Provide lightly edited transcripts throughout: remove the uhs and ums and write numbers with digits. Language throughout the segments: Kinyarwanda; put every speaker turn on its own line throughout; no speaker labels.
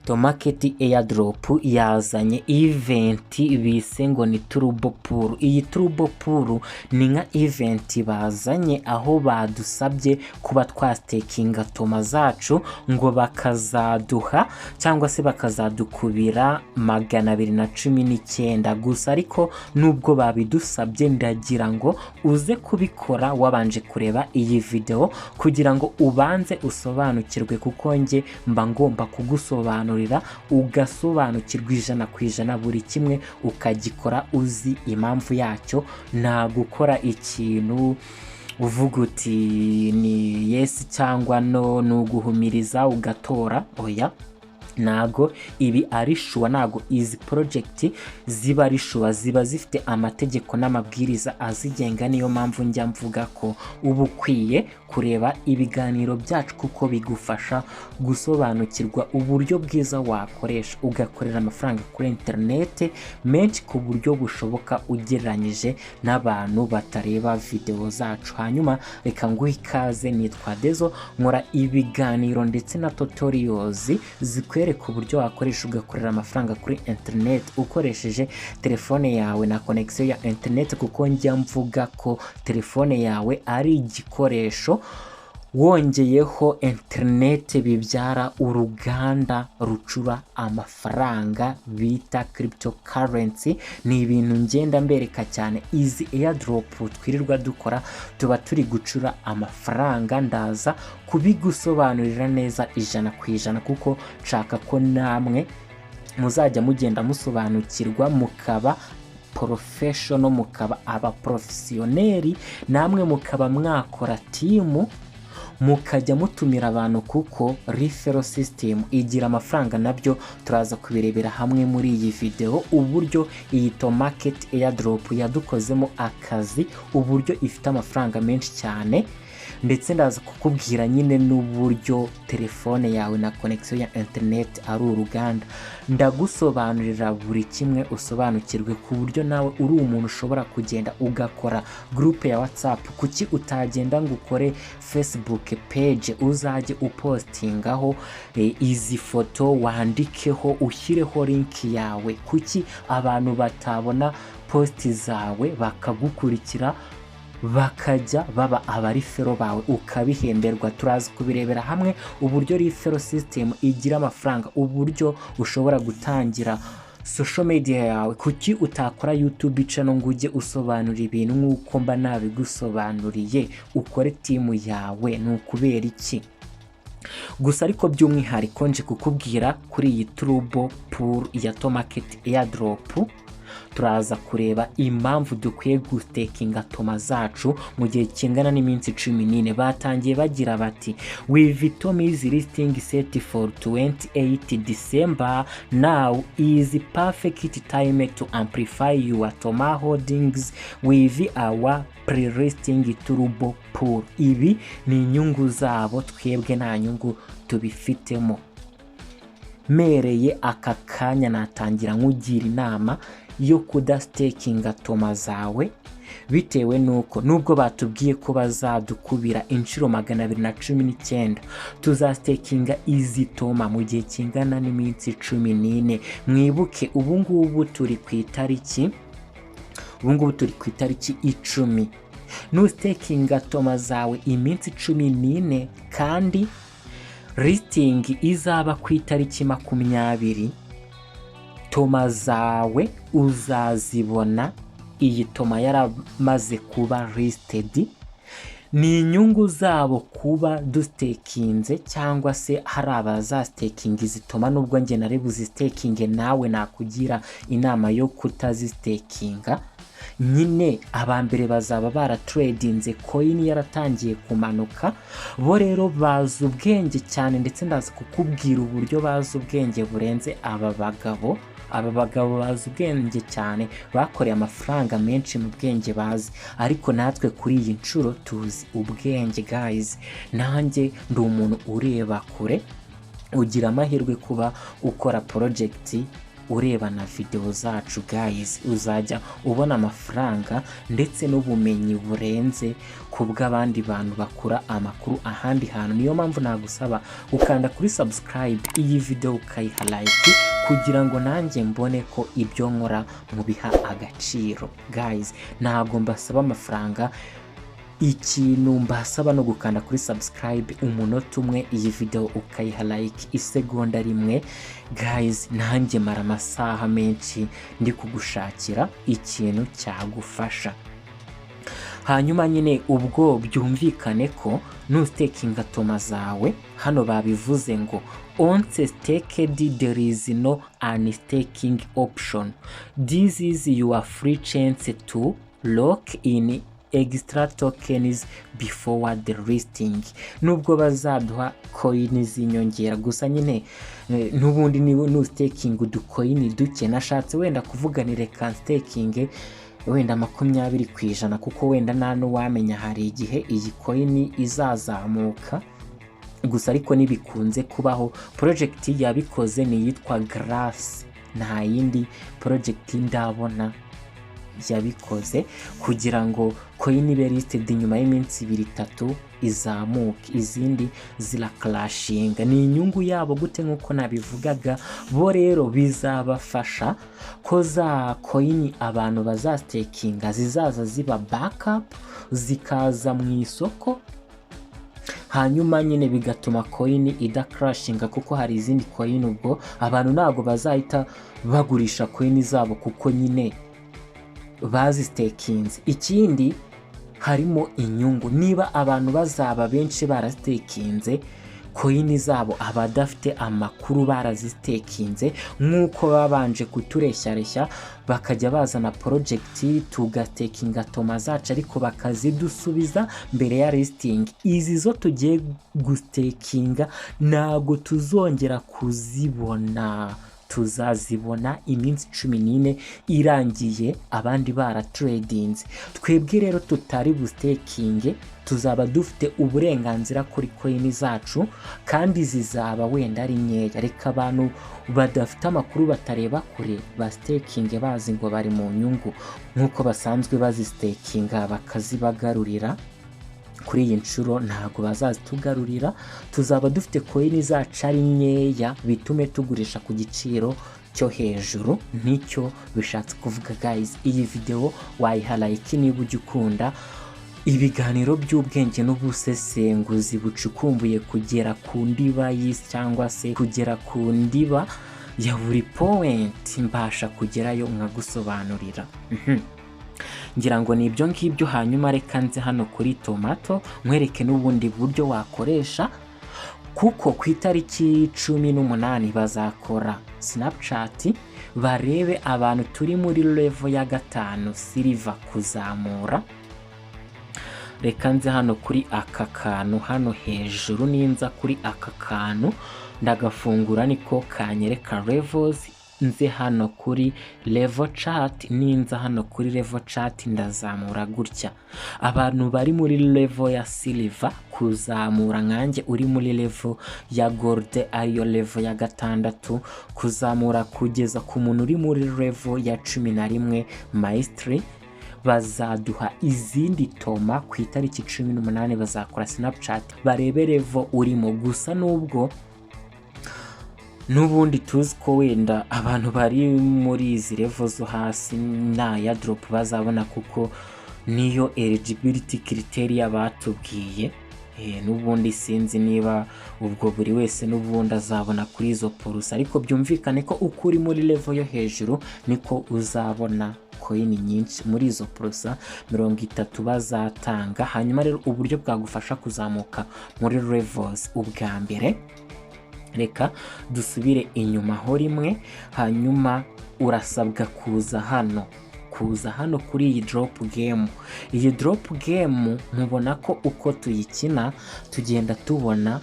Tomarket Airdrop yazanye event bise ngo ni Turbo Pool. Iyi Turbo Pool ni nka event bazanye aho badusabye kuba twastakinga toma zacu ngo bakazaduha cyangwa se bakazadukubira 219 gusa, ariko nubwo babidusabye ndagira ngo uze kubikora wabanje kureba iyi video kugira ngo ubanze usobanukirwe, kuko nge mba ngomba kugusobanurira ugasobanukirwa 100% buri kimwe ukagikora uzi impamvu yacyo. Nta gukora ikintu uvuga uti ni yes cyangwa no, nuguhumiriza ugatora, oya nago ibi ari shuwa. Nago izi project ziba ari shuwa, ziba zifite amategeko n'amabwiriza azigenga. Niyo mpamvu njya mvuga ko ubu ukwiye kureba ibiganiro byacu kuko bigufasha gusobanukirwa uburyo bwiza wakoresha ugakorera amafaranga kuri internet menshi ku buryo bushoboka ugereranyije n'abantu batareba video zacu. Hanyuma reka nguhe ikaze, nitwa Dezo, nkora ibiganiro ndetse na tutorials zikwereka uburyo wakoresha ugakorera amafaranga kuri internet ukoresheje telefone yawe na connection ya internet, kuko njya mvuga ko telefone yawe ari igikoresho wongeyeho internet bibyara uruganda rucura amafaranga bita cryptocurrency. Ni ibintu ngenda mbereka cyane. Izi airdrop twirirwa dukora tuba turi gucura amafaranga, ndaza kubigusobanurira neza 100% kuko nshaka ko namwe muzajya mugenda musobanukirwa mukaba professional, mukaba aba professioneri, namwe mukaba mwakora team mukajya mutumira abantu, kuko referral system igira amafaranga. Nabyo turaza kubirebera hamwe muri iyi video, uburyo iyi Tomarket Airdrop yadukozemo akazi, uburyo ifite amafaranga menshi cyane, ndetse ndaza kukubwira nyine n'uburyo telefone yawe na connection ya internet ari uruganda. Ndagusobanurira buri kimwe usobanukirwe ku buryo nawe uri umuntu ushobora kugenda ugakora group ya WhatsApp. Kuki utagenda ngo ukore Facebook page uzajye upostingaho izi foto, wandikeho ushyireho link yawe? Kuki abantu batabona post zawe bakagukurikira bakajya baba abarifero bawe ukabihemberwa? Turaza kubirebera hamwe uburyo referral system igira amafaranga, uburyo ushobora gutangira social media yawe. Kuki utakora YouTube channel ngo ujye usobanura ibintu nk'uko mba nabigusobanuriye, ukore team yawe? Ni ukubera iki? Gusa ariko by'umwihariko nje kukubwira kuri iyi Turbo Pool ya Tomarket Airdrop. Turaza kureba impamvu dukwiye gustakinga toma zacu mu gihe kingana n'iminsi 14. Batangiye bagira bati with Tommy's listing set for 28 December, now is perfect time to amplify your toma holdings with our pre-listing Turbo Pool. Ibi ni inyungu zabo, twebwe nta nyungu tubifitemo. Mereye aka kanya natangira nkugira inama yo kudastakinga toma zawe, bitewe nuko nubwo batubwiye ko bazadukubira inshuro 219, tuzastakinga izi toma mu gihe kingana n'iminsi 14. Mwibuke ubungubu turi ku itariki 10. Nustakinga toma zawe iminsi 14 kandi listing izaba ku itariki 20, toma zawe uzazibona iyi toma yaramaze kuba listed. Ni inyungu zabo kuba dustakinze, cyangwa se hari abazastakinga izi toma. Nubwo nge nari buzistakinge, nawe nakugira inama yo kutazistakinga. Nyine abambere bazaba baratradinze coin yaratangiye kumanuka, bo rero bazi ubwenge cyane, ndetse ndaza kukubwira uburyo bazi ubwenge burenze aba bagabo. Aba bagabo bazi ubwenge cyane, bakoreye amafaranga menshi mu bwenge bazi, ariko natwe kuri iyi nshuro tuzi ubwenge guys. Nanjye ndi umuntu ureba kure, ugira amahirwe kuba ukora project ureba na video zacu guys, uzajya ubona amafaranga ndetse n'ubumenyi burenze kubw'abandi bantu bakura amakuru ahandi hantu. Niyo mpamvu nagusaba ukanda kuri subscribe iyi video ukayiha like kugira ngo nanjye mbone ko ibyo nkora mubiha agaciro. Guys, ntabwo mbasaba amafaranga, ikintu mbasaba no gukanda kuri subscribe umunota umwe, iyi video ukayiha like isegonda rimwe. Guys, nanjye mara amasaha menshi ndi kugushakira ikintu cyagufasha. Hanyuma nyine ubwo byumvikane ko nustakinga toma zawe, hano babivuze ngo once staked there is no unstaking option. This is your free chance to lock in extra tokens before the listing. Nubwo bazaduha coin z'inyongera gusa nyine nubundi ni staking uducoin duke. Nashatse wenda kuvuga ni reka staking wenda 20% kuko wenda nano wamenya hari igihe iyi coin izazamuka gusa, ariko nibikunze kubaho. Project yabikoze ni yitwa Grass, nta yindi project ndabona yabikoze kugira ngo coin ibe listed nyuma y'iminsi 2-3 izamuka, izindi zira crashing. Ni inyungu yabo gute nkuko nabivugaga. Bo rero bizabafasha ko za coin abantu bazastakinga zizaza ziba backup zikaza mu isoko, hanyuma nyine bigatuma coin idacrashinga kuko hari izindi coin ubwo abantu ntago bazahita bagurisha coin zabo kuko nyine bazi stakinze. Ikindi harimo inyungu, niba abantu bazaba benshi barastakinze coin zabo, abadafite amakuru barazistakinze nkuko babanje kutureshya bakajya bazana project tugastakinga toma zacu ariko bakazidusubiza mbere ya listing. Izi zo tugiye gustakinga nago tuzongera kuzibona, tuzazibona iminsi 14 irangiye abandi bara tradinze. Twebwe rero tutari bustakinge tuzaba dufite uburenganzira kuri coin zacu kandi zizaba wenda ari nkeya. Reka abantu badafite amakuru batareba kure bastakinge bazi ngo bari mu nyungu nkuko basanzwe bazistakinga bakazibagarurira. Kuri iyi nshuro ntago bazazitugarurira, tuzaba dufite coin zacu ari nkeya bitume tugurisha ku giciro cyo hejuru. Nicyo bishatse kuvuga guys. Iyi video wayiha like niba ugikunda ibiganiro by'ubwenge n'ubusesenguzi bucukumbuye kugera ku ndiba y'isi cyangwa se kugera ku ndiba ya buri point mbasha kugerayo nkagusobanurira. Ngira ngo ni ibyo ngibyo. Hanyuma reka nze hano kuri tomato mwereke n'ubundi buryo wakoresha, kuko ku itariki 18 bazakora Snapchat barebe abantu turi muri level ya 5 silver kuzamura. Reka nze hano kuri aka kantu hano hejuru, ninza kuri aka kantu ndagafungura niko kanyereka levels. Nze hano kuri level chat, ninza hano kuri level chat ndazamura gutya. Abantu bari muri level ya silver kuzamura, nkanjye uri muri level ya gold ariyo level ya 6 kuzamura kugeza ku muntu uri muri level ya 11 maestri, bazaduha izindi toma ku itariki 18 bazakora Snapchat barebe level urimo. Gusa nubwo nubundi tuzi ko wenda abantu bari muri izi level zo hasi na Airdrop bazabona kuko niyo eligibility criteria batubwiye. Nubundi sinzi niba ubwo buri wese nubundi azabona kuri izo porusa, ariko byumvikane ko ukuri muri level yo hejuru niko uzabona coin nyinshi muri izo porusa 30 bazatanga. Hanyuma rero uburyo bwagufasha kuzamuka muri levels, ubwa mbere reka dusubire inyuma ho rimwe. Hanyuma urasabwa kuza hano kuri iyi drop game. Iyi drop game mubona ko uko tuyikina tugenda tubona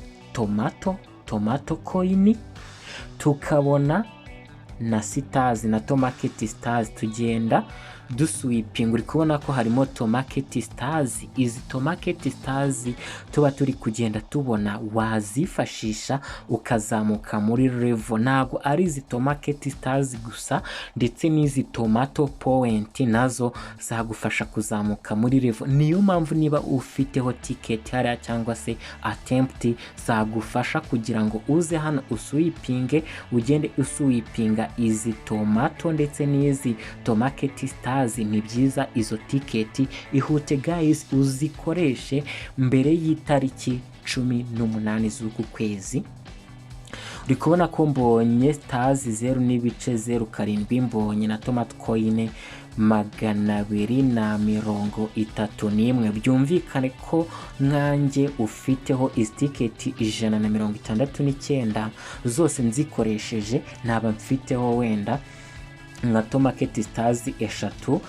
tomato coin, tukabona na stars na Tomarket stars, tugenda duswipinga uri kubona ko harimo Tomarket stars. Izi Tomarket stars tuba turi kugenda tubona wazifashisha ukazamuka muri level. Ntabwo ari izi Tomarket stars gusa, ndetse n'izi tomato point nazo zagufasha kuzamuka muri level. Niyo mpamvu niba ufiteho ticket hariya cyangwa se attempt, zagufasha kugira ngo uze hano uswipinge, ugende uswipinga izi tomato ndetse n'izi Tomarket stars. Ni byiza izo ticket, ihute guys uzikoreshe mbere y'itariki 18 z'uku kwezi. Uri kubona ko mbonye stars 0.07, mbonye na tomato coin 231. Byumvikane ko nkanjye ufiteho ticket 169 zose nzikoresheje, naba mfiteho wenda nka Tomarket stars 3,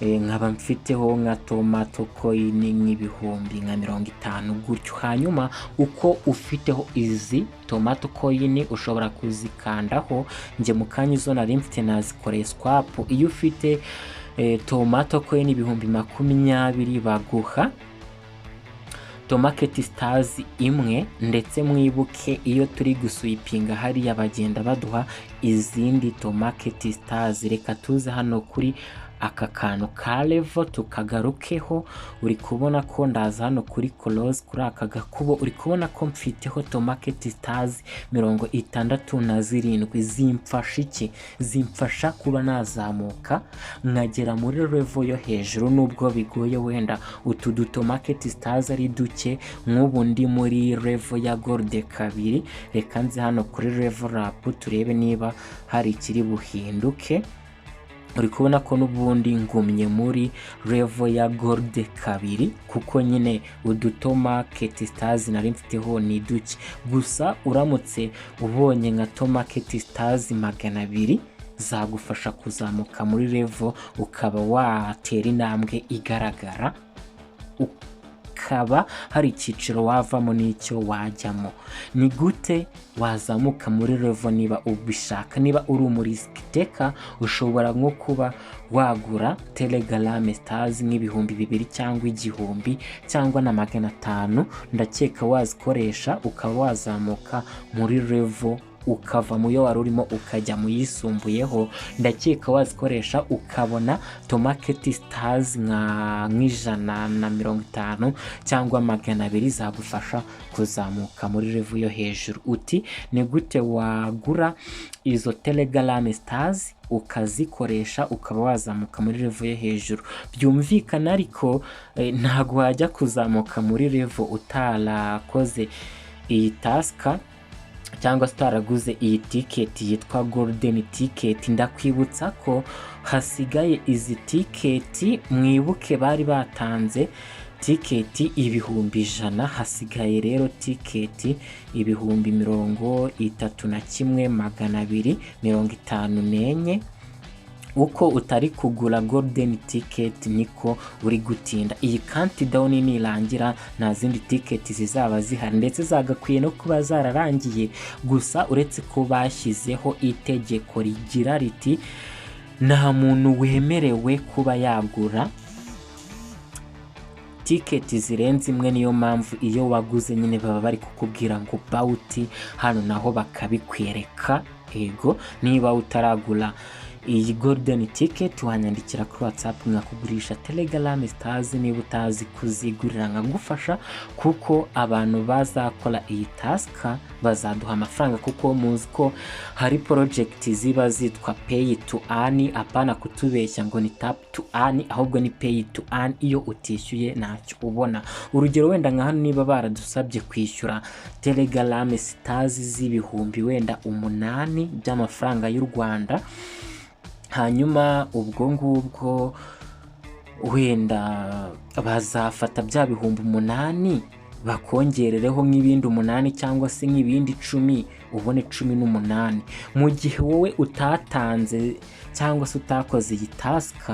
nkaba mfiteho nka tomato coin nk'ibihumbi nka 50 gutyo. Hanyuma uko ufiteho izi tomato coin ushobora kuzikandaho, nje mu kanya izo nari mfite nazikoreye swap. Iyo ufite tomato coin ibihumbi 20 baguha Tomarket stars imwe, ndetse mwibuke iyo turi guswipinga hariya bagenda baduha izindi Tomarket stars. Reka tuze hano kuri aka kantu ka level tukagarukeho. Uri kubona ko ndaza hano kuri close kuri aka gakubo, uri kubona ko mfiteho Tomarket stars 67. Zimfasha iki? Zimfasha kuba nazamuka nkagera muri level yo hejuru, nubwo bigoye wenda utu Tomarket stars ari duke. Nk'ubu ndi muri level ya gold 2, reka nze hano kuri level up turebe niba hari ikiri buhinduke. Uri kubona ko n'ubundi ngumye muri level ya gold 2, kuko nyine Tomarket stars nari mfiteho ni duke. Gusa uramutse ubonye nka Tomarket stars 200 zagufasha kuzamuka muri level, ukaba watera intambwe igaragara, ukaba hari icyiciro wavamo n'icyo wajyamo. Ni gute wazamuka muri level niba ubishaka? Niba uri muri risk ushobora nko kuba wagura Telegram stars nk'ibihumbi 2 cyangwa 1000 cyangwa na 500. Ndakeka wazikoresha ukaba wazamuka muri level, ukava mu yo wari urimo ukajya mu yisumbuyeho. Ndakeka wazikoresha ukabona Tomarket stars nka 150 cyangwa 200 zagufasha kuzamuka muri level yo hejuru. Uti ni gute wagura izo Telegram stars ukazikoresha ukaba wazamuka muri level yo hejuru? Byumvikana, ariko ntago wajya kuzamuka muri level utarakoze iyi task cyangwa staraguze iyi ticket yitwa golden ticket. Ndakwibutsa ko hasigaye izi ticket, mwibuke bari batanze ticket ibihumbi 100, hasigaye rero ticket ibihumbi 31,254. Uko utari kugura golden ticket niko uri gutinda. Iyi countdown nirangira nta zindi ticket zizaba zihari, ndetse zagakwiye no kuba zararangiye. Gusa uretse ko bashyizeho itegeko rigira riti nta muntu wemerewe kuba yagura ticket zirenze imwe. Niyo mpamvu iyo waguze nyine baba bari kukubwira ngo bawuti hano, naho bakabikwereka. Ego, niba utaragura iyi golden ticket wanyandikira kuri WhatsApp nkakugurisha Telegram stars. Niba utazi kuzigurira nkagufasha, kuko abantu bazakora iyi task bazaduha amafaranga, kuko muzi ko hari project ziba zitwa pay to earn. Apana kutubeshya ngo ni tap to earn, ahubwo ni pay to earn. Iyo utishyuye ntacyo ubona. Urugero wenda nka hano niba baradusabye kwishyura Telegram stars z'ibihumbi wenda 8 by'amafaranga y'u Rwanda, hanyuma ubwo ngubwo wenda bazafata bya bihumbi 8 bakongerereho nk'ibindi 8 cyangwa se nk'ibindi 10, ubone 18. Mu gihe wowe utatanze cyangwa se utakoze iyi task,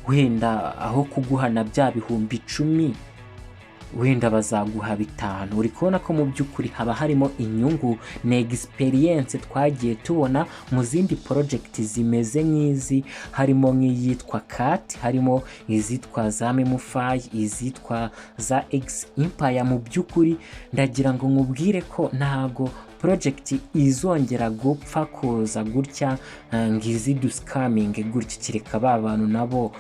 wenda aho kuguhana bya bihumbi 10 wenda bazaguha 5. uri kubona ko mu by'ukuri haba harimo inyungu na experience twagiye tubona mu zindi project zimeze nk'izi, harimo nk'iyitwa Cat, harimo izitwa za Memufy, izitwa za X Empire. mu by'ukuri ndagira ngo nkubwire ko ntago project izongera gupfa kuza gutya ngizi du scamming gutya, kireka ba bantu nabo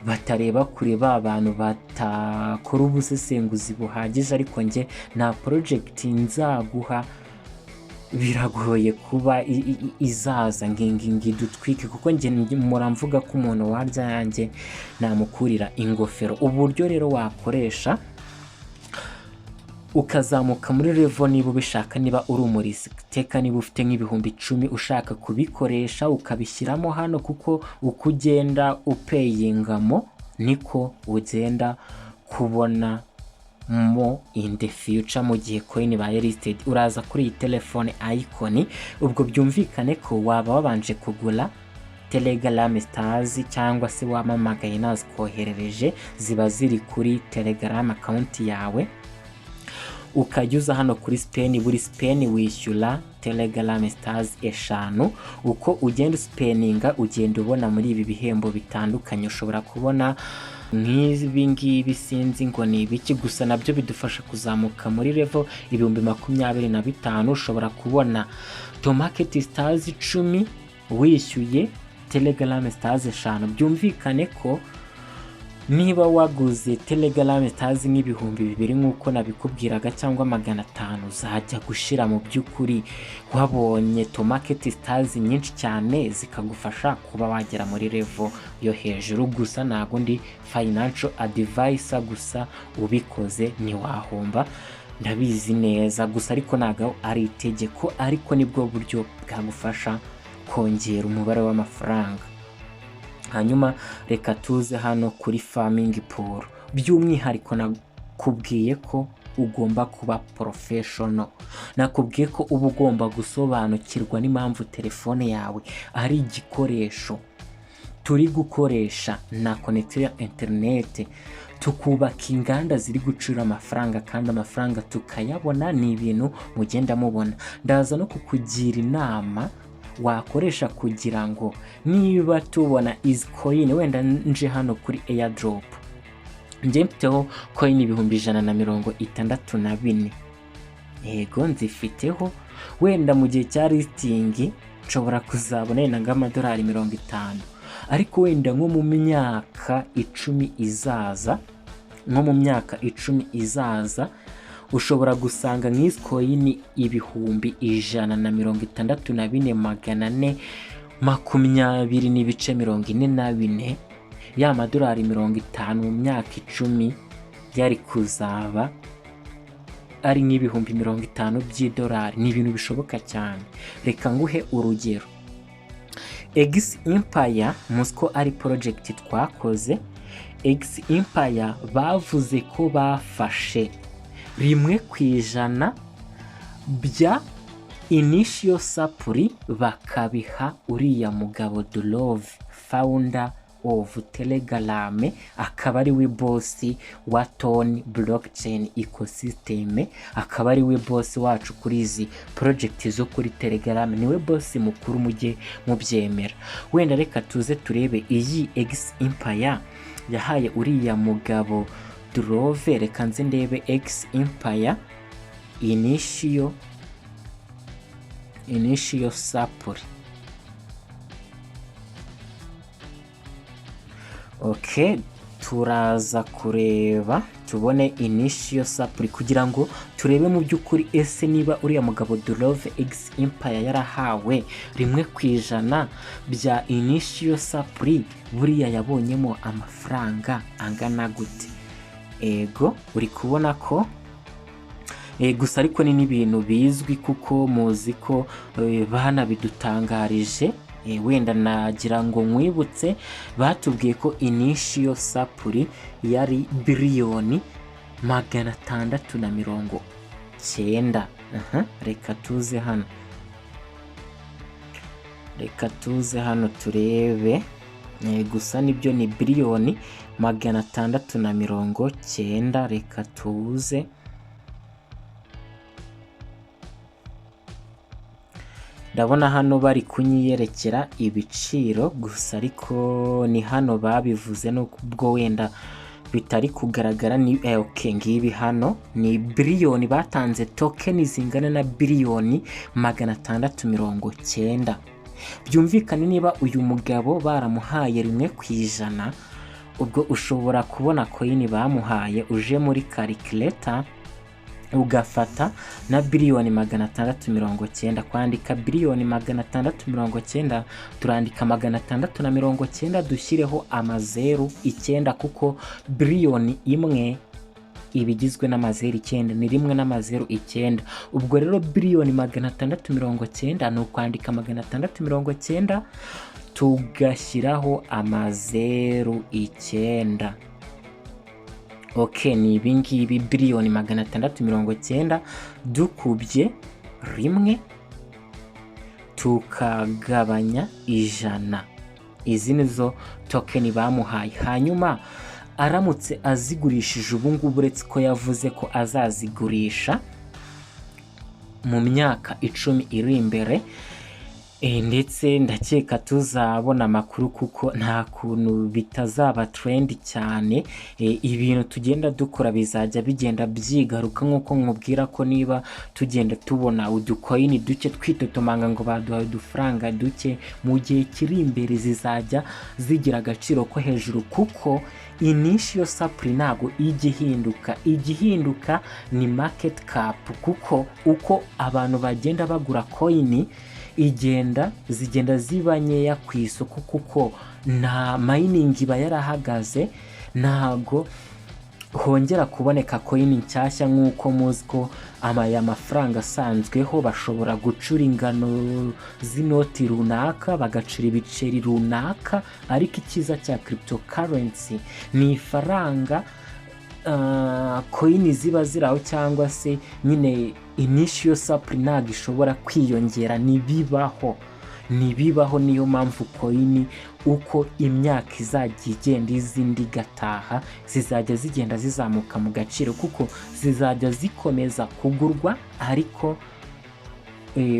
batareba kure, ba bantu batakora ubusesenguzi buhagije. ariko nge na project nzaguha biragoye kuba izaza ngingi dutwike, kuko nge muramvuga ko umuntu warya yanjye namukurira ingofero. uburyo rero wakoresha ukazamuka muri level niba ubishaka, niba uri umurisi teka, niba ufite nk'ibihumbi 10 ushaka kubikoresha ukabishyiramo hano, kuko uko ugenda upayingamo niko ugenda kubona mo in the future. mu gihe coin baye listed uraza kuri iyi telefone icon, ubwo byumvikane ko waba wabanje kugura Telegram stars cyangwa se wamamagaye nazo koherereje, ziba ziri kuri Telegram account yawe. ukajya hano kuri Spain, buri Spain wishyura Telegram stars 5. uko ugenda spendinga ugenda ubona muri ibi bihembo bitandukanye. ushobora kubona nk'ibi ngibi sinzi ngo ni ibiki, gusa nabyo bidufasha kuzamuka muri level 25,000. ushobora kubona Tomarket stars 10 wishyuye Telegram stars 5. byumvikane ko niba waguze Telegram stars nk'ibihumbi 2 nk'uko nabikubwiraga cyangwa 500, uzajya gushira mu by'ukuri wabonye Tomarket stars nyinshi cyane zikagufasha kuba wagera muri level yo hejuru. gusa ntago ndi financial advisor, gusa ubikoze ni wahomba, ndabizi neza. gusa ariko ntago ari itegeko, ariko nibwo buryo bwagufasha kongera umubare w'amafaranga. hanyuma reka tuze hano kuri farming pool. by'umwihariko nakubwiye ko ugomba kuba professional, nakubwiye ko uba ugomba gusobanukirwa n'impamvu telefone yawe ari igikoresho turi gukoresha na connector ya internet, tukubaka inganda ziri gucura amafaranga, kandi amafaranga tukayabona. ni ibintu mugenda mubona. ndaza no kukugira inama wakoresha kugira ngo niba tubona is coin, wenda nje hano kuri Airdrop nje mfiteho coin 164. yego nzifiteho, wenda mu gihe cya listing nshobora kuzabona yenda nk'amadolari 50. ariko wenda nko mu myaka 10 izaza, ushobora gusanga nk'izi coin 164,424 ya madolari 50 mu myaka 10 yari kuzaba ari nk'ibihumbi 50 by'idolari. ni ibintu bishoboka cyane. reka nguhe urugero. X Empire musko ari project twakoze. X Empire bavuze ko bafashe 1% bya initial supply bakabiha uriya mugabo Durove, founder of Telegram, akaba ari we boss wa Ton blockchain ecosystem, akaba ari we boss wacu kuri izi project zo kuri Telegram. niwe boss mukuru, mujye mubyemera. wenda reka tuze turebe iyi X Empire yahaye uriya mugabo Durove. reka nze ndebe X Empire initial supply. okay, turaza kureba tubone initial supply kugira ngo turebe mu by'ukuri ese niba uriya mugabo Durove X Empire yarahawe 1% bya initial supply, buriya yabonyemo amafaranga angana gute. ego uri kubona ko gusa ariko ni n'ibintu bizwi, kuko muzi ko bana bidutangarije. wenda nagira ngo nkwibutse, batubwiye ko initial supply yari biliyoni 690. reka tuze hano turebe gusa nibyo ni biliyoni 690. Reka tuze ndabona hano bari kunyiyerekera ibiciro gusa, ariko ni hano babivuze nubwo wenda bitari kugaragara. ni ngibi hano ni biliyoni, batanze tokeni zingana na biliyoni 690. byumvikane niba uyu mugabo baramuhaye 1%, ubwo ushobora kubona coin bamuhaye uje muri calculator ugafata na biliyoni 690. kwandika biliyoni 690 turandika 690 dushyireho amazeru 9 kuko biliyoni imwe ibigizwe n'amazeru 9 ni 1 n'amazeru 9. ubwo rero biliyoni 690 ni ukwandika 690 tugashyiraho amazeru 9. ni ibingibi biliyoni 690 dukubye rimwe tukagabanya 100. izi nizo tokeni bamuhaye. hanyuma aramutse azigurishije ubu ngubu, uretse ko yavuze ko azazigurisha mu myaka 10 iri imbere, ndetse ndakeka tuzabona amakuru kuko nta kuntu bitazaba trend cyane. ibintu tugenda dukora bizajya bigenda byigaruka, nk'uko nkubwira ko niba tugenda tubona udukoyini duke twitotomanga ngo baduhaye udufaranga duke, mu gihe kiri imbere zizajya zigira agaciro ko hejuru, kuko initial supply ntago igihinduka ni market cap, kuko uko abantu bagenda bagura coin zigenda ziba nkeya ku isoko, kuko nta mining iba yarahagaze, ntago hongera kuboneka coin nshyashya. nk'uko muzi ko amafaranga asanzweho bashobora gucura ingano z'inoti runaka, bagacura ibiceri runaka, ariko icyiza cya cryptocurrency ni ifaranga coin ziba ziraho, cyangwa se nyine initial supply ntabwo ishobora kwiyongera, ntibibaho. niyo mpamvu coin uko imyaka izajya igenda izindi gataha zizajya zigenda zizamuka mu gaciro, kuko zizajya zikomeza kugurwa ariko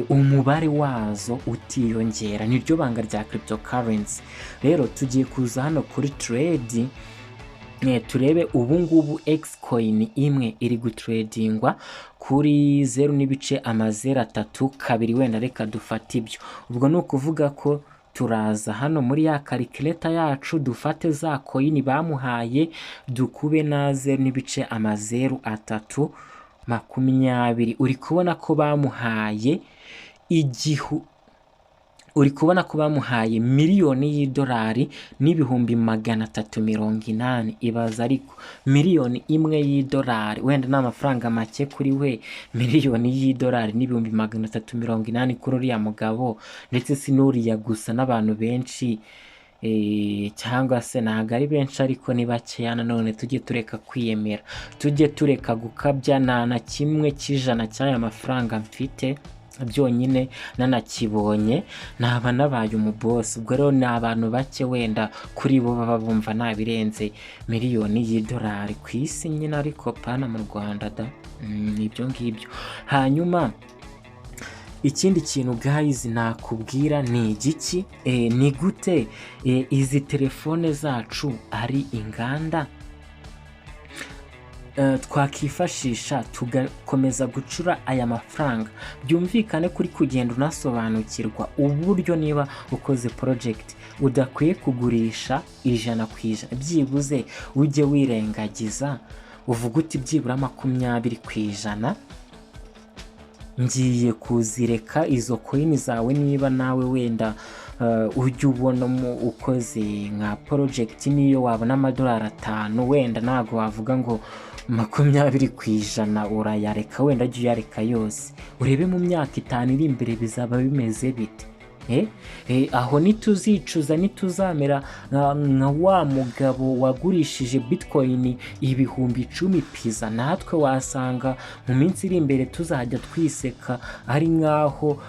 umubare wazo utiyongera. niryo banga rya cryptocurrency. rero tugiye kuza hano kuri trade, turebe ubu ngubu X coin imwe iri gutradingwa kuri 0.3 kabiri. wenda reka dufate ibyo. ubwo ni ukuvuga ko turaza hano muri ya calculator yacu, dufate za coin bamuhaye, dukube na 0.3 20. uri kubona ko bamuhaye miliyoni y'idolari n'ibihumbi 380. ibaza ariko miliyoni imwe y'idolari, wenda n'amafaranga make kuri we, miliyoni y'idolari n'ibihumbi 380 kuri uriya mugabo. ndetse sinuriya gusa, n'abantu benshi cyangwa se ntabwo ari benshi ariko ni bakeya. nanone tujye tureka kwiyemera, tujye tureka gukabya. na kimwe cy'ijana cy'aya mafaranga mfite byonyine nanakibonye naba nabaye umubosi. ubwo rero ni abantu bake, wenda kuri bo baba bumva nabirenze miliyoni y'idolari ku isi nyine, ariko pana mu Rwanda da. ibyo ngibyo. hanyuma ikindi kintu guys nakubwira ni igiki, ni gute izi telefone zacu ari inganda twakifashisha tugakomeza gucura aya mafaranga. byumvikane kuri kugenda unasobanukirwa uburyo niba ukoze project udakwiye kugurisha 100%, byibuze ujye wirengagiza uvuga uti byibura 20%. ngiye kuzireka izo coin zawe niba nawe wenda ujye ubonamo ukoze nka project, niyo wabona $5 wenda ntago wavuga ngo 20% urayareka, wenda jya uyareka yose, urebe mu myaka 5 iri imbere bizaba bimeze bite. aho ntituzicuza, ntituzamera nka wa mugabo wagurishije bitcoin ibihumbi 10 pizza. Natwe wasanga mu minsi iri imbere tuzajya twiseka ari nkaho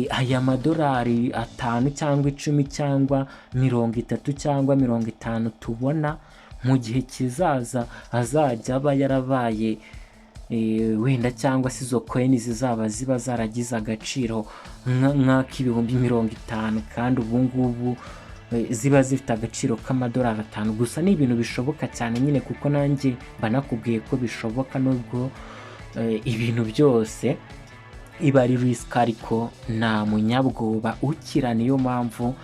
aya madolari 5 cyangwa 10 cyangwa 30 cyangwa 50 tubona mu gihe kizaza azajya aba yarabaye wenda cyangwa se izo coin zizaba ziba zaragize agaciro nk'ak'ibihumbi 50 kandi ubu ngubu ziba zifite agaciro k'amadolari 5. Gusa ni ibintu bishoboka cyane nyine, kuko nanjye banakubwiye ko bishoboka, nubwo ibintu byose iba ari risk, ariko nta munyabwoba ukira. Niyo mpamvu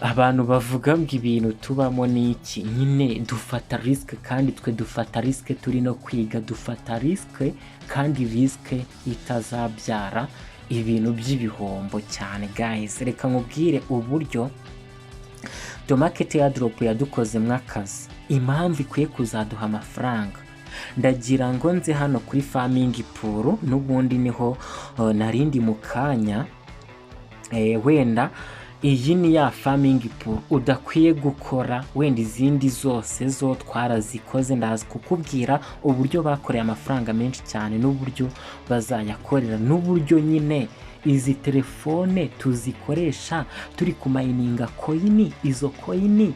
abantu bavuga ngo ibintu tubamo n'iki, nyine dufata risk, kandi twe dufata risk turi no kwiga, dufata risk kandi risk itazabyara ibintu by'ibihombo cyane. Guys, reka nkubwire uburyo Tomarket Airdrop yadukoze mwakazi, impamvu ikwiye kuzaduha amafaranga. Ndagira ngo nze hano kuri farming pool, n'ubundi niho narindi mu kanya. Wenda iyi ni ya farming pool udakwiye gukora, wenda izindi zose zo twarazikoze. Ndazi kukubwira uburyo bakoreye amafaranga menshi cyane, n'uburyo bazayakorera, n'uburyo nyine izi telefone tuzikoresha turi kumayininga coin, izo coin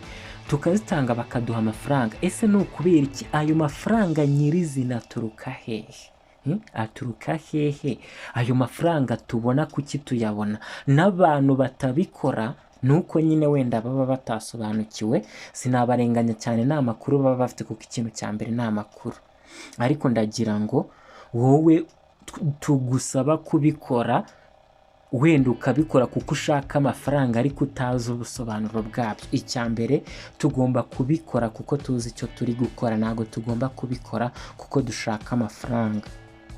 tukazitanga bakaduha amafaranga. Ese ni ukubera iki? Ayo mafaranga nyirizina aturuka hehe? Aturuka hehe? Ayo mafaranga tubona kuki tuyabona? N'abantu batabikora nuko nyine wenda baba batasobanukiwe, sinabarenganya cyane, nta makuru baba bafite, kuko ikintu cya mbere ni amakuru. Ariko ndagira ngo wowe tugusaba kubikora, wenda ukabikora kuko ushaka amafaranga ariko utazi ubusobanuro bwabyo. Icya mbere tugomba kubikora kuko tuzi icyo turi gukora, ntabwo tugomba kubikora kuko dushaka amafaranga.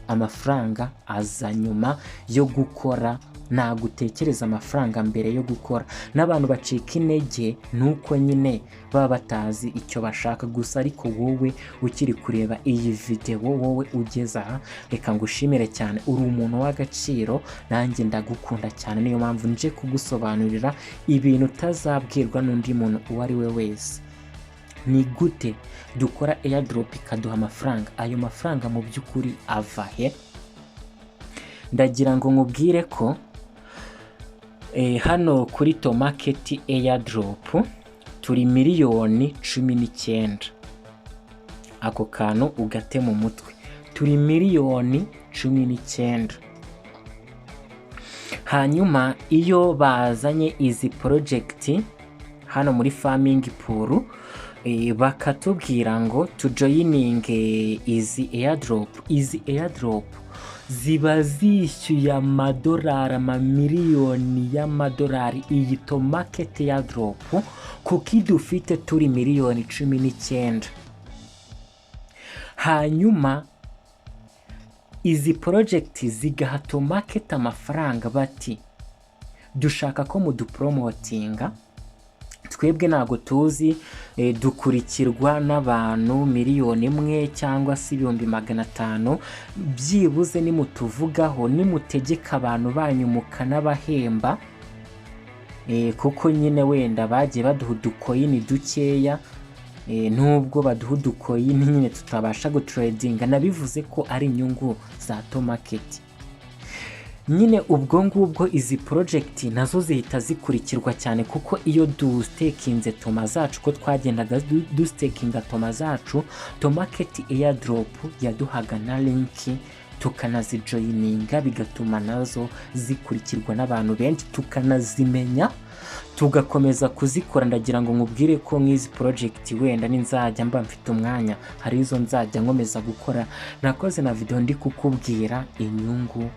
Amafaranga aza nyuma yo gukora, ntabwo utekereza amafaranga mbere yo gukora. N'abantu bacika intege nuko nyine baba batazi icyo bashaka gusa. Ariko wowe ukiri kureba iyi video, wowe ugeze aha, reka ngushimire cyane, uri umuntu w'agaciro, nanjye ndagukunda cyane. Niyo mpamvu nje kugusobanurira ibintu utazabwirwa n'undi muntu uwo ari we wese. Ni gute dukora airdrop ikaduha amafaranga? Ayo mafaranga mu by'ukuri ava he? Ndagira ngo nkubwire ko hano kuri Tomarket Airdrop turi miliyoni 19. Ako kantu ugate mu mutwe, turi miliyoni 19. Hanyuma iyo bazanye izi project hano muri farming pool, bakatubwira ngo tujoyining izi airdrop ziba zishyuye amadolari, amamiliyoni y'amadolari. Iyi Tomarket Airdrop kuko idufite turi miliyoni 19. Hanyuma izi project zigaha Tomarket amafaranga, bati dushaka ko mudupromotinga. Twebwe ntago tuzi, dukurikirwa n'abantu 1,000,000 cyangwa se 500,000. Byibuze nimutuvugaho, nimutegeka abantu banyu mukanabahemba, kuko nyine wenda bagiye baduha udukoyini dukeya, nubwo baduha udukoyini nyine tutabasha gutradinga. Nabivuze ko ari inyungu za Tomarket. Nyine ubwo ngubwo izi project nazo zihita zikurikirwa cyane, kuko iyo dustakinze toma zacu, ko twagendaga dustakinga toma zacu, Tomarket Airdrop yaduhaga na link tukanazijoyininga, bigatuma nazo zikurikirwa n'abantu benshi, tukanazimenya, tugakomeza kuzikora. Ndagira ngo nkubwire ko nk'izi project wenda ninzajya mba mfite umwanya, hari izo nzajya nkomeza gukora. Nakoze na video ndi kukubwira inyungu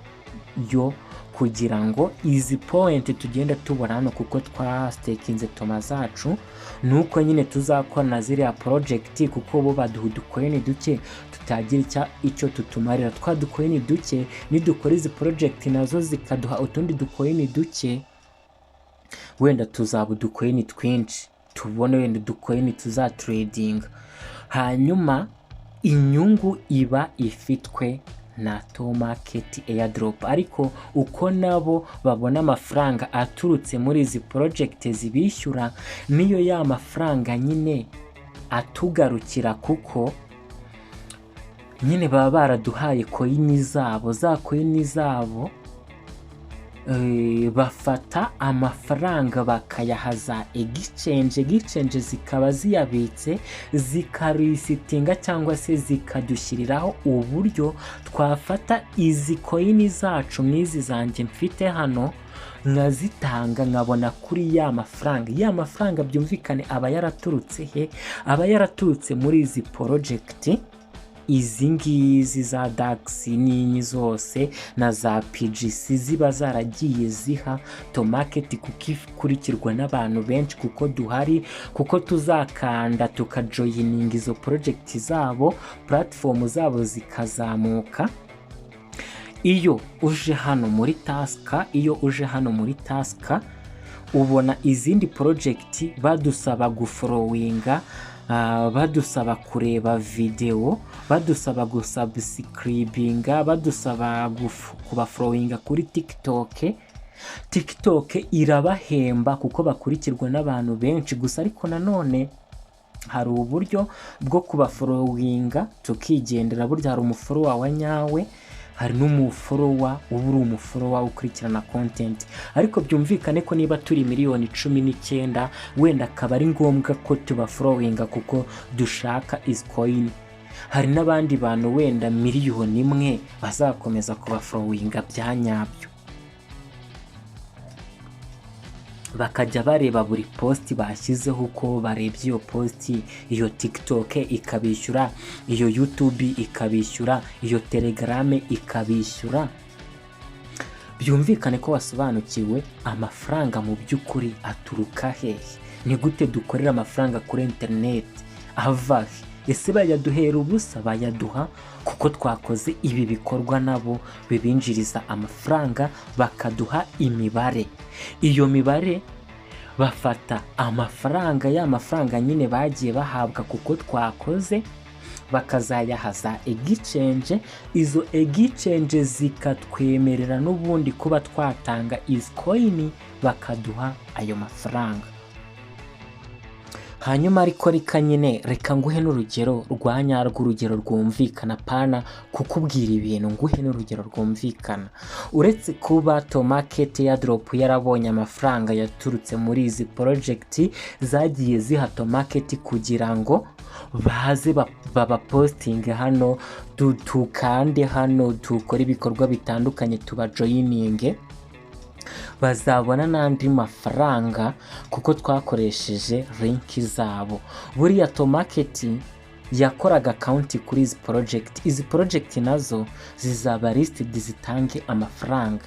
yo kugira ngo izi point tugenda tubona hano, kuko twastakinze toma zacu, nuko nyine tuzakora na ziriya project, kuko bo baduha udukoyini duke tutagira icyo tutumarira. Twadukoyini duke nidukora izi project nazo zikaduha utundi dukoyini duke, wenda tuzaba udukoyini twinshi, tubone wenda udukoyini tuzatrading. Hanyuma inyungu iba ifitwe na Tomarket Airdrop, ariko uko nabo babona amafaranga aturutse muri izi project zibishyura niyo ya mafaranga nyine atugarukira, kuko nyine baba baraduhaye coin zabo. Za coin zabo bafata amafaranga bakayahaza exchange zikaba ziyabitse, zikarisitinga cyangwa se zikadushyiriraho uburyo twafata izi coin zacu n'izi zanjye mfite hano nkazitanga, nkabona kuri ya mafaranga byumvikane aba yaraturutse he? Aba yaraturutse muri izi project, izi ngizi za DAX n'inyi zose na za PGC ziba zaragiye ziha Tomarket, kuko ikurikirwa n'abantu benshi, kuko duhari, kuko tuzakanda tukajoyininga izo project zabo, platform zabo zikazamuka. Iyo uje hano muri taska, ubona izindi project badusaba gufollowinga, badusaba kureba video, badusaba gusubscribinga, badusaba kubafollowinga kuri TikTok irabahemba kuko bakurikirwa n'abantu benshi gusa. Ariko nanone hari uburyo bwo kubafollowinga tukigendera. Burya hari umufollower wa nyawe, hari n'umufollower uba uri umufollower ukurikirana content. Ariko byumvikane ko niba turi miliyoni 19 wenda akaba ari ngombwa ko tubafollowinga kuko dushaka is coin. Hari n'abandi bantu wenda miliyoni 1 bazakomeza kubafollowinga bya nyabyo, bakajya bareba buri post bashyizeho, uko barebye iyo post, iyo TikTok ikabishyura, iyo YouTube ikabishyura, iyo Telegram ikabishyura. Byumvikane ko wasobanukiwe amafaranga mu by'ukuri aturuka hehe, ni gute dukorera amafaranga kuri internet, ava he? Ese bayaduhera ubusa? Bayaduha kuko twakoze ibi bikorwa nabo bibinjiriza amafaranga, bakaduha imibare. Iyo mibare bafata amafaranga, ya mafaranga nyine bagiye bahabwa kuko twakoze, bakazayahaza exchange. Izo exchange zikatwemerera n'ubundi kuba twatanga is coin, bakaduha ayo mafaranga. Hanyuma ariko reka nguhe n'urugero rwa nyarwo, urugero rwumvikana, pana kukubwira ibintu, nguhe n'urugero rwumvikana. Uretse kuba Tomarket Airdrop yarabonye amafaranga yaturutse muri izi project zagiye ziha Tomarket kugira ngo baze baba posting hano, tukande hano, tukora ibikorwa bitandukanye, tubajoyininge, bazabona n'andi mafaranga kuko twakoresheje link zabo. Buriya Tomarket yakoraga account kuri izi project nazo zizaba listed zitange amafaranga.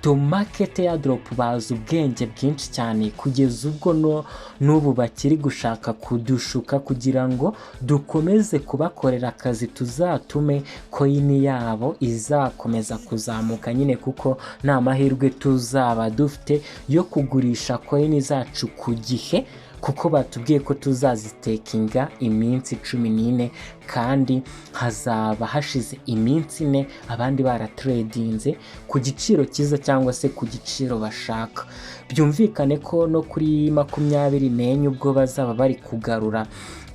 Tomarket Airdrop bazi ubwenge bwinshi cyane, kugeza ubwo n'ubu bakiri gushaka kudushuka kugira ngo dukomeze kubakorera akazi, tuzatume coin yabo izakomeza kuzamuka nyine, kuko nta mahirwe tuzaba dufite yo kugurisha coin zacu ku gihe, kuko batubwiye ko tuzazitekinga iminsi 14 kandi hazaba hashize iminsi 4 abandi baratradinze ku giciro cyiza cyangwa se ku giciro bashaka. Byumvikane ko no kuri 24 ubwo bazaba bari kugarura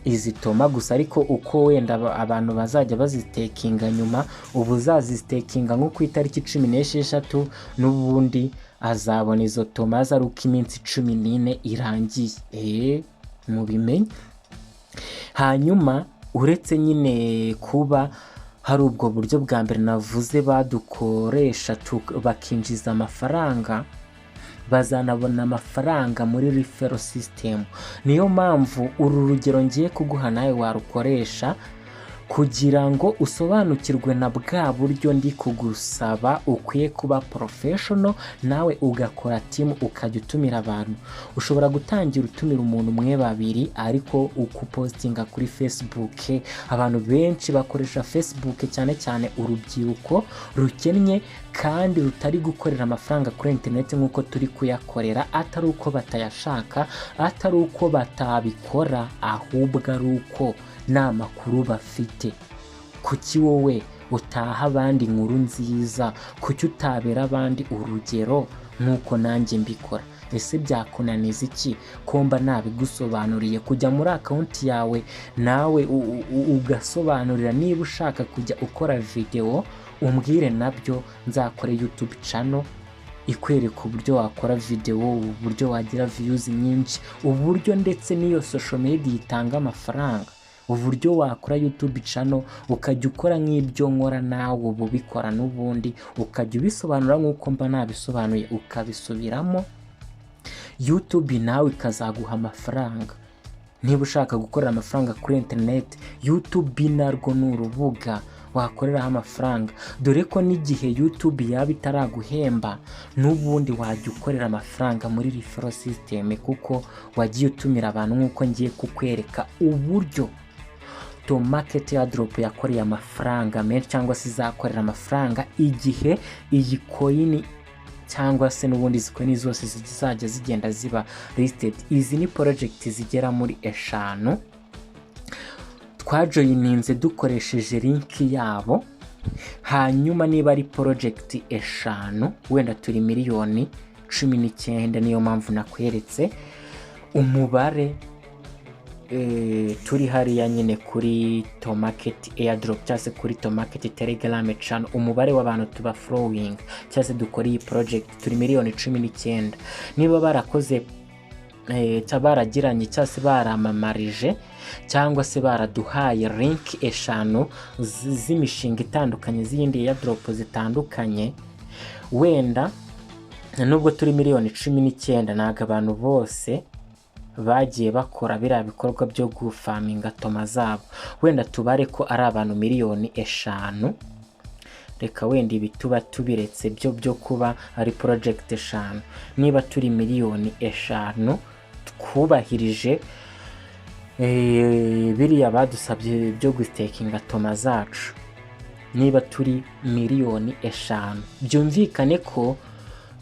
izi toma gusa, ariko uko wenda abantu bazajya bazitekinga nyuma, ubu zazitekinga nko ku itariki 16 n'ubundi azabona izo toma zaruka iminsi 14 irangiye, mubimenye. Hanyuma uretse nyine kuba hari ubwo buryo bwa mbere navuze badukoresha bakinjiza amafaranga, bazanabona amafaranga muri referral system. Niyo mpamvu uru rugero ngiye kuguha nawe warukoresha kugira ngo usobanukirwe na bwa buryo ndi kugusaba. Ukwiye kuba professional, nawe ugakora team, ukajya utumira abantu. Ushobora gutangira utumira umuntu 1-2, ariko ukupostinga kuri Facebook. Abantu benshi bakoresha Facebook, cyane cyane urubyiruko rukennye kandi rutari gukorera amafaranga kuri internet nk'uko turi kuyakorera, atari uko batayashaka, atari uko batabikora, ahubwo ari uko nta makuru bafite. Kuki wowe utaha abandi inkuru nziza, kuki utabera abandi urugero nk'uko nanjye mbikora? Ese byakunaniza iki ko mba nabigusobanuriye? Kujya muri akawunti yawe nawe ugasobanurira, niba ushaka kujya ukora video umbwire nabyo nzakore YouTube channel ikwereka uburyo wakora video, uburyo wagira views nyinshi, uburyo ndetse n'iyo social media itanga amafaranga, uburyo wakora YouTube channel ukajya ukora nk'ibyo nkora nawe ubu bikora, n'ubundi ukajya ubisobanura nk'uko mba nabisobanuye ukabisubiramo, YouTube nawe ikazaguha amafaranga. Niba ushaka gukorera amafaranga kuri internet, YouTube narwo ni urubuga wakoreraho amafaranga, dore ko n'igihe YouTube yaba itaraguhemba n'ubundi wajya ukorera amafaranga muri referral system, kuko wagiye utumira abantu nk'uko ngiye kukwereka uburyo Tomarket Airdrop yakoreye amafaranga menshi, cyangwa se izakorera amafaranga igihe iyi coin cyangwa se n'ubundi coin zose zizajya zigenda ziba listed. Izi ni project zigera muri 5 twajoyininze dukoresheje link yabo, hanyuma niba ari project 5 wenda turi miliyoni 19, niyo mpamvu nakweretse umubare turi hariya nyine kuri Tomarket Airdrop cyangwa se kuri Tomarket Telegram channel, umubare w'abantu tuba following cyangwa se dukora iyi project turi miliyoni 19. Niba barakoze baragiranye cyangwa se baramamarije cyangwa se baraduhaye link 5 z'imishinga itandukanye z'iyindi Airdrop zitandukanye, wenda nubwo turi miliyoni 19 ntago abantu bose bagiye bakora biriya bikorwa byo gufaminga toma zabo, wenda tubare ko ari abantu miliyoni 5. Reka wenda ibi tuba tubiretse byo kuba ari project 5, niba turi miliyoni 5 twubahirije biriya badusabye byo gustakinga toma zacu, niba turi miliyoni 5, byumvikane ko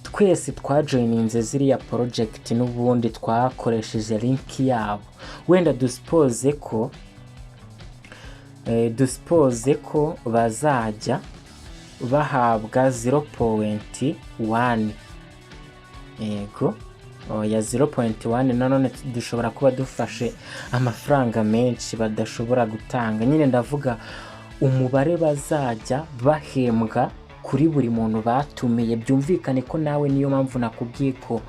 twese twajoyininze ziriya project n'ubundi twakoresheje link yabo. Wenda duspose ko bazajya bahabwa 0.1, yego ya 0.1. none dushobora kuba dufashe amafaranga menshi badashobora gutanga, nyine ndavuga umubare bazajya bahembwa kuri buri muntu batumiye. Byumvikane ko nawe niyo mpamvu nakubwiye ko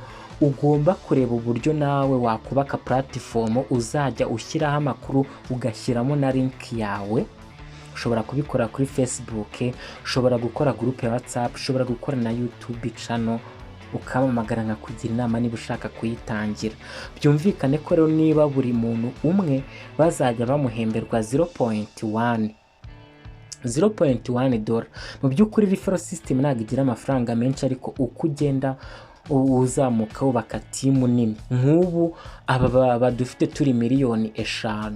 ugomba kureba uburyo nawe wakubaka platform uzajya ushyiraho amakuru ugashyiramo na link yawe. Ushobora kubikora kuri Facebook, ushobora gukora group ya WhatsApp, ushobora gukora na YouTube channel ukamamagara nkakugira inama niba ushaka kuyitangira. Byumvikane ko rero niba buri muntu umwe bazajya bamuhemberwa 0.1 dollar. Mu by'ukuri referral system ntabwo igira amafaranga menshi, ariko uko ugenda uzamuka ubaka timu nini. Nk'ubu aba badufite turi miliyoni 5,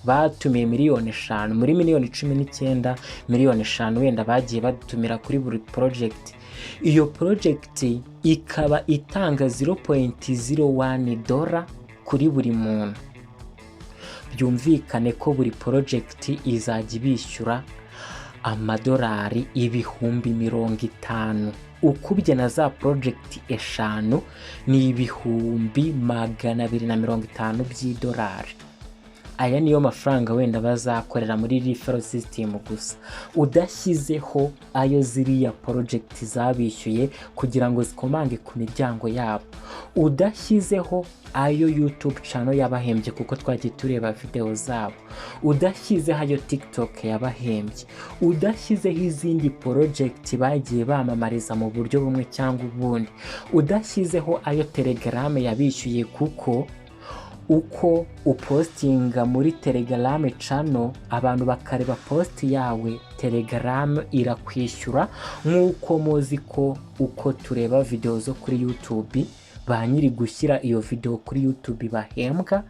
batumiye miliyoni 5 muri miliyoni 19, miliyoni 5 wenda bagiye badutumira kuri buri project. Iyo project ikaba itanga 0.01 dollar kuri buri muntu. Byumvikane ko buri project izajya bishyura amadolari 50,000. Ukubye na za project 5 ni 250 by'idolari. Aya niyo mafaranga wenda bazakorera muri referral system gusa, udashyizeho ayo ziriya project zabishyuye kugira ngo zikomange ku miryango yabo, udashyizeho ayo YouTube channel yabahembye kuko twagiye tureba video zabo, udashyizeho ayo TikTok yabahembye, udashyizeho izindi project bagiye bamamariza mu buryo bumwe cyangwa ubundi, udashyizeho ayo Telegram yabishyuye kuko uko upostinga muri Telegram channel abantu bakareba post yawe, Telegram irakwishyura. Nk'uko muzi ko uko tureba video zo kuri YouTube ba nyiri gushyira iyo video kuri YouTube bahembwa,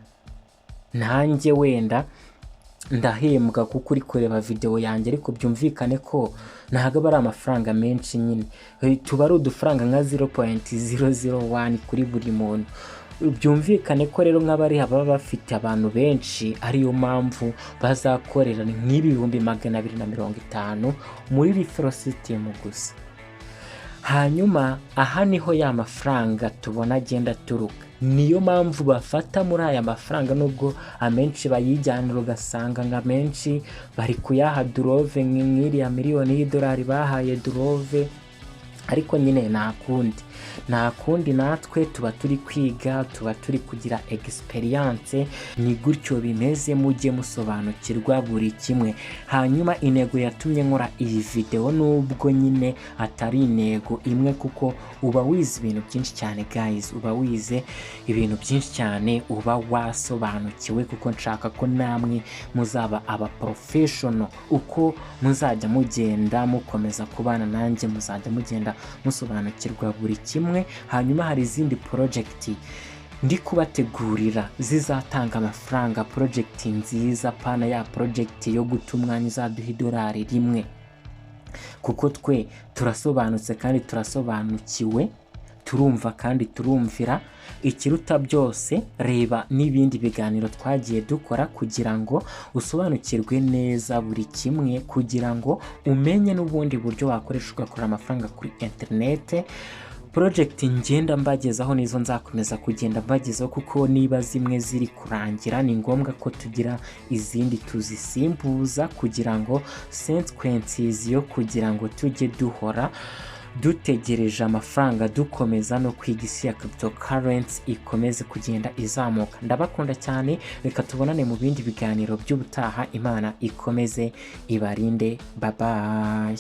nanjye wenda ndahembwa kuko uri kureba video yanjye, ariko byumvikane ko ntago bari amafaranga menshi. Nyine tuba ari udufaranga nka 0.001 kuri buri muntu. byumvikane ko rero nk'abari baba bafite abantu benshi ariyo mpamvu bazakorera nk'ibihumbi 250 muri referral system gusa. Hanyuma aha niho ya mafaranga tubona agenda aturuka, niyo mpamvu bafata muri aya mafaranga, nubwo amenshi bayijyanira ugasanga nka menshi bari kuyaha Durove nk'iriya miliyoni y'idolari bahaye Durove, ariko nyine nta kundi natwe tuba turi kwiga, tuba turi kugira experience, ni gutyo bimeze, mujye musobanukirwa buri kimwe. Hanyuma intego yatumye nkora iyi video, nubwo nyine atari intego imwe, kuko uba wize ibintu byinshi cyane guys, uba wize ibintu byinshi cyane, uba wasobanukiwe, kuko nshaka ko namwe muzaba aba professional. Uko muzajya mugenda mukomeza kubana nanjye, muzajya mugenda musobanukirwa buri kimwe. Hanyuma hari izindi project ndi kubategurira zizatanga amafaranga, project nziza, pana ya project yo gutumwanya izaduha idolari rimwe, kuko twe turasobanutse kandi turasobanukiwe, turumva kandi turumvira. Ikiruta byose, reba n'ibindi biganiro twagiye dukora kugira ngo usobanukirwe neza buri kimwe, kugira ngo umenye n'ubundi buryo wakoresha ugakora amafaranga kuri internet. Project ngenda mbagezaho nizo nzakomeza kugenda mbagezaho, kuko niba zimwe ziri kurangira ni ngombwa ko tugira izindi tuzisimbuza, kugira ngo consequences yo kugira ngo tujye duhora dutegereje amafaranga dukomeza no kwiga isi ya cryptocurrency ikomeze kugenda izamuka. Ndabakunda cyane, reka tubonane mu bindi biganiro by'ubutaha. Imana ikomeze ibarinde, bye bye.